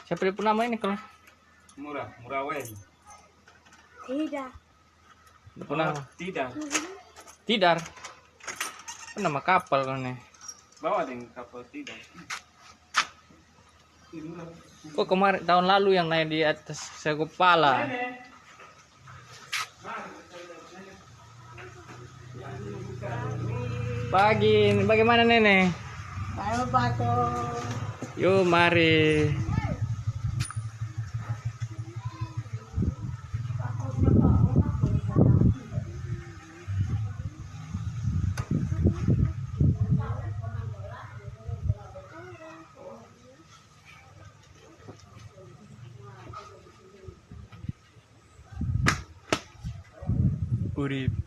Siapa dia nama ini kalau? Murah Wen. Tidak. Dia nama. Tidak. Tidar. Itu nama kapal kan nih. Bawa dengan kapal tidak. Kok kemarin tahun lalu yang naik di atas kepala. Pagi, bagaimana nenek? Ayo batu. Yuk mari. Urip.